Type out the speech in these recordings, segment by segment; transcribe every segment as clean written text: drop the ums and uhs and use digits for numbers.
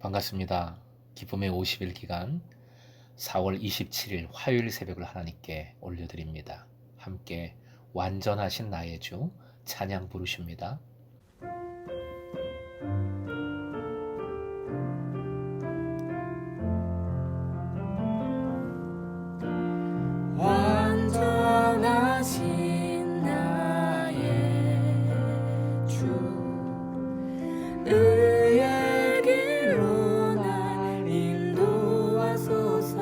반갑습니다. 기쁨의 50일 기간 4월 27일 화요일 새벽을 하나님께 올려드립니다. 함께 완전하신 나의 주 찬양 부르십니다. 완전하신 나의 주 의의 길로 날 인도하소서.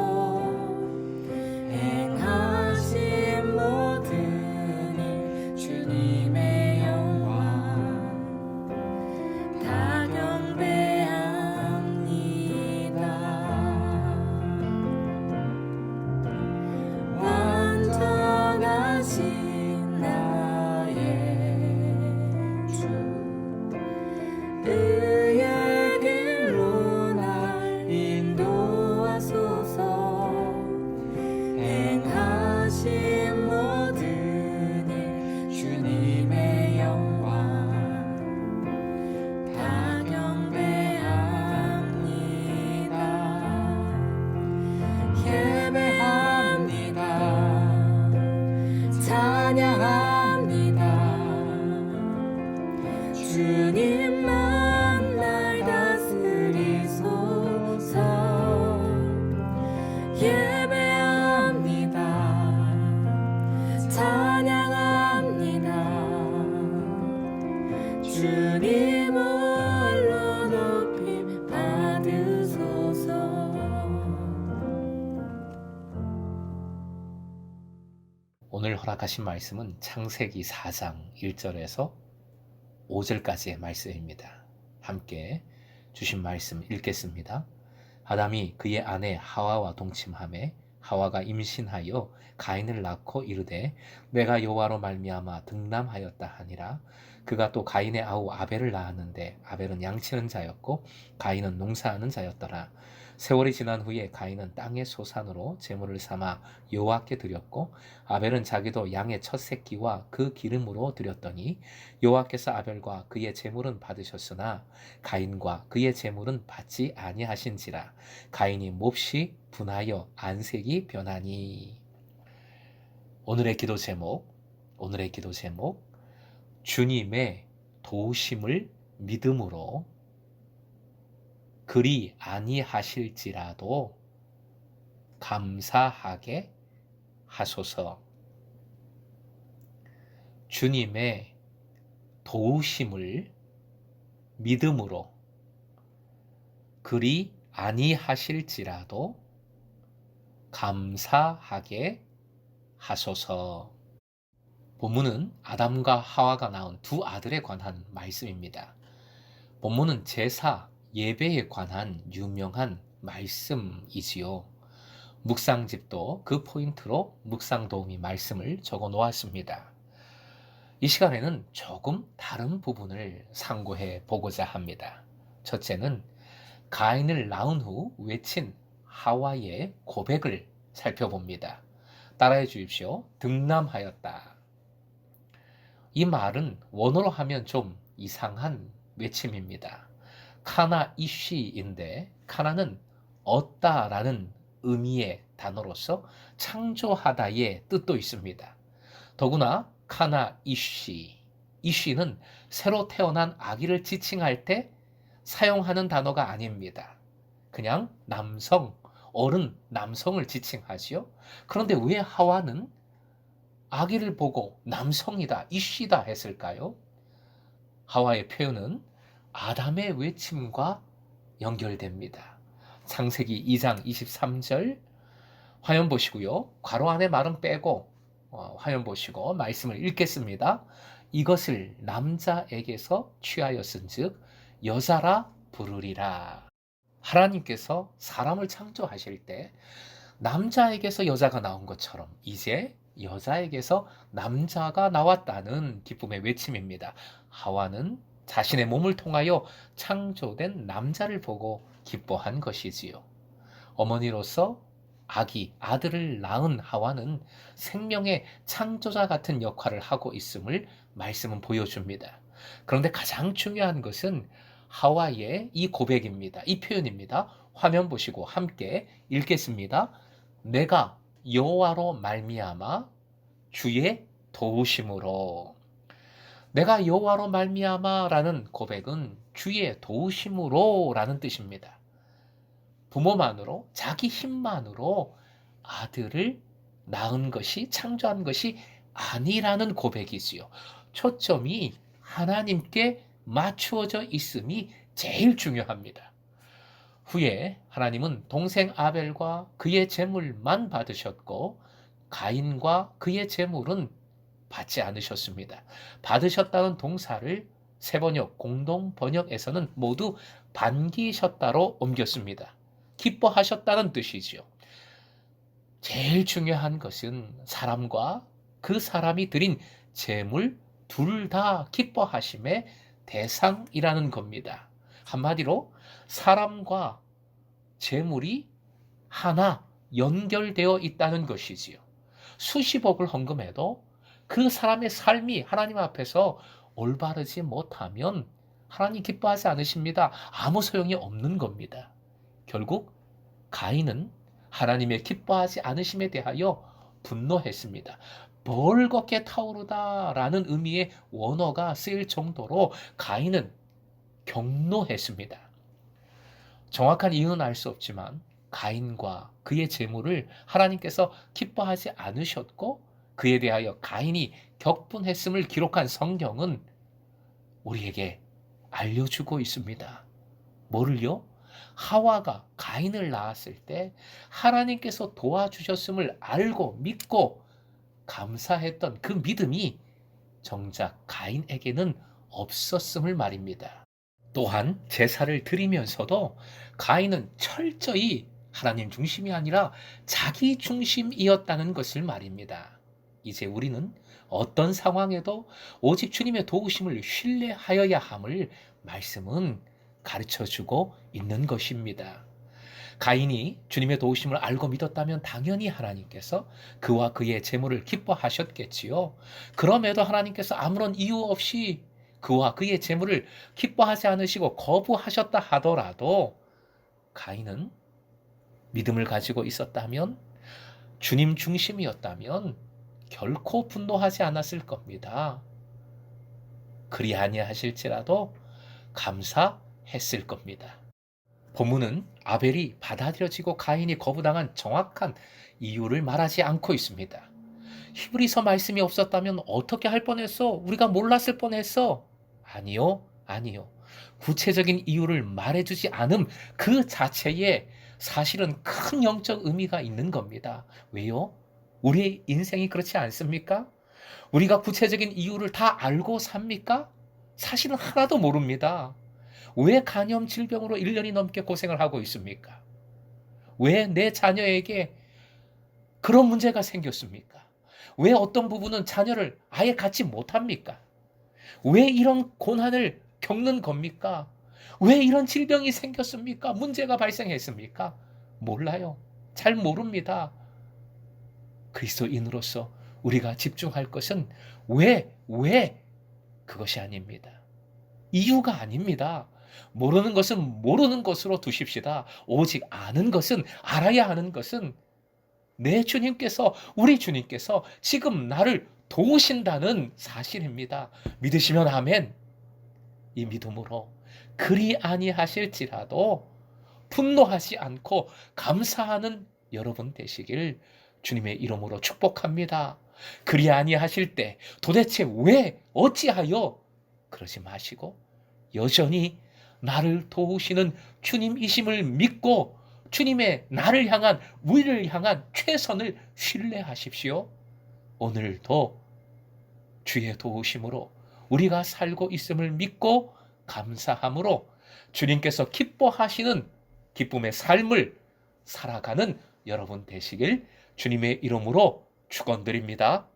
행하신 모든 일 주님의 영광 다 경배합니다. 완전하신 나의 주 의의 길로 날 인도하소서. 행하신 모든 일 주님의 영광 다 경배합니다. 예배합니다. 찬양합니다. 주님만 날 다스리소서. 예배합니다. 찬양합니다. 주님 홀로 높임 받으소서. 오늘 허락하신 말씀은 창세기 4장 1절에서 5절까지의 말씀입니다. 함께 주신 말씀 읽겠습니다. 아담이 그의 아내 하와와 동침하매 하와가 임신하여 가인을 낳고 이르되 내가 여호와로 말미암아 등남하였다 하니라. 그가 또 가인의 아우 아벨을 낳았는데 아벨은 양치는 자였고 가인은 농사하는 자였더라. 세월이 지난 후에 가인은 땅의 소산으로 제물을 삼아 여호와께 드렸고 아벨은 자기도 양의 첫 새끼와 그 기름으로 드렸더니 여호와께서 아벨과 그의 제물은 받으셨으나 가인과 그의 제물은 받지 아니하신지라. 가인이 몹시 분하여 안색이 변하니. 오늘의 기도 제목 주님의 도우심을 믿음으로 그리 아니하실지라도 감사하게 하소서. 주님의 도우심을 믿음으로 그리 아니하실지라도 감사하게 하소서. 본문은 아담과 하와가 낳은 두 아들에 관한 말씀입니다. 본문은 제사, 예배에 관한 유명한 말씀이지요. 묵상집도 그 포인트로 묵상도우미 말씀을 적어 놓았습니다. 이 시간에는 조금 다른 부분을 상고해 보고자 합니다. 첫째는 가인을 낳은 후 외친 하와의 고백을 살펴봅니다. 따라해 주십시오. 등남하였다. 이 말은 원어로 하면 좀 이상한 외침입니다. 카나 이쉬인데 카나는 얻다라는 의미의 단어로서 창조하다의 뜻도 있습니다. 더구나 카나 이쉬는 새로 태어난 아기를 지칭할 때 사용하는 단어가 아닙니다. 그냥 남성, 어른 남성을 지칭하지요. 그런데 왜 하와는 아기를 보고 남성이다, 이쉬다 했을까요? 하와의 표현은 아담의 외침과 연결됩니다. 창세기 2장 23절 화면 보시고요. 괄호 안에 말은 빼고 화면 보시고 말씀을 읽겠습니다. 이것을 남자에게서 취하였은즉 여자라 부르리라. 하나님께서 사람을 창조하실 때 남자에게서 여자가 나온 것처럼 이제 여자에게서 남자가 나왔다는 기쁨의 외침입니다. 하와는 자신의 몸을 통하여 창조된 남자를 보고 기뻐한 것이지요. 어머니로서 아들을 낳은 하와는 생명의 창조자 같은 역할을 하고 있음을 말씀은 보여줍니다. 그런데 가장 중요한 것은 하와의 이 고백입니다. 이 표현입니다. 화면 보시고 함께 읽겠습니다. 내가 여호와로 말미암아 주의 도우심으로. 내가 여호와로 말미암아라는 고백은 주의 도우심으로라는 뜻입니다. 부모만으로 자기 힘만으로 아들을 낳은 것이 창조한 것이 아니라는 고백이지요. 초점이 하나님께 맞추어져 있음이 제일 중요합니다. 후에 하나님은 동생 아벨과 그의 제물만 받으셨고 가인과 그의 제물은 받지 않으셨습니다. 받으셨다는 동사를 세번역 공동 번역에서는 모두 반기셨다로 옮겼습니다. 기뻐하셨다는 뜻이지요. 제일 중요한 것은 사람과 그 사람이 드린 제물 둘 다 기뻐하심의 대상이라는 겁니다. 한마디로 사람과 제물이 하나 연결되어 있다는 것이지요. 수십억을 헌금해도 그 사람의 삶이 하나님 앞에서 올바르지 못하면 하나님 기뻐하지 않으십니다. 아무 소용이 없는 겁니다. 결국 가인은 하나님의 기뻐하지 않으심에 대하여 분노했습니다. 벌겋게 타오르다라는 의미의 원어가 쓰일 정도로 가인은 경노했습니다. 정확한 이유는 알 수 없지만 가인과 그의 재물을 하나님께서 기뻐하지 않으셨고 그에 대하여 가인이 격분했음을 기록한 성경은 우리에게 알려주고 있습니다. 뭐를요? 하와가 가인을 낳았을 때 하나님께서 도와주셨음을 알고 믿고 감사했던 그 믿음이 정작 가인에게는 없었음을 말입니다. 또한 제사를 드리면서도 가인은 철저히 하나님 중심이 아니라 자기 중심이었다는 것을 말입니다. 이제 우리는 어떤 상황에도 오직 주님의 도우심을 신뢰하여야 함을 말씀은 가르쳐주고 있는 것입니다. 가인이 주님의 도우심을 알고 믿었다면 당연히 하나님께서 그와 그의 재물을 기뻐하셨겠지요. 그럼에도 하나님께서 아무런 이유 없이 그와 그의 재물을 기뻐하지 않으시고 거부하셨다 하더라도 가인은 믿음을 가지고 있었다면, 주님 중심이었다면 결코 분노하지 않았을 겁니다. 그리 아니하실지라도 감사했을 겁니다. 본문은 아벨이 받아들여지고 가인이 거부당한 정확한 이유를 말하지 않고 있습니다. 히브리서 말씀이 없었다면 어떻게 할 뻔했어? 우리가 몰랐을 뻔했어? 아니요. 구체적인 이유를 말해주지 않음 그 자체에 사실은 큰 영적 의미가 있는 겁니다. 왜요? 우리의 인생이 그렇지 않습니까? 우리가 구체적인 이유를 다 알고 삽니까? 사실은 하나도 모릅니다. 왜 간염 질병으로 1년이 넘게 고생을 하고 있습니까? 왜 내 자녀에게 그런 문제가 생겼습니까? 왜 어떤 부분은 자녀를 아예 갖지 못합니까? 왜 이런 고난을 겪는 겁니까? 왜 이런 질병이 생겼습니까? 문제가 발생했습니까? 몰라요. 잘 모릅니다. 그리스도인으로서 우리가 집중할 것은 왜 그것이 아닙니다. 이유가 아닙니다. 모르는 것은 모르는 것으로 두십시다. 오직 아는 것은, 알아야 하는 것은 내 주님께서, 우리 주님께서 지금 나를 도우신다는 사실입니다. 믿으시면 아멘. 이 믿음으로 그리 아니하실지라도 분노하지 않고 감사하는 여러분 되시길 주님의 이름으로 축복합니다. 그리 아니하실 때 도대체 왜, 어찌하여 그러지 마시고 여전히 나를 도우시는 주님이심을 믿고 주님의 나를 향한, 우리를 향한 최선을 신뢰하십시오. 오늘도 주의 도우심으로 우리가 살고 있음을 믿고 감사함으로 주님께서 기뻐하시는 기쁨의 삶을 살아가는 여러분 되시길 주님의 이름으로 축원드립니다.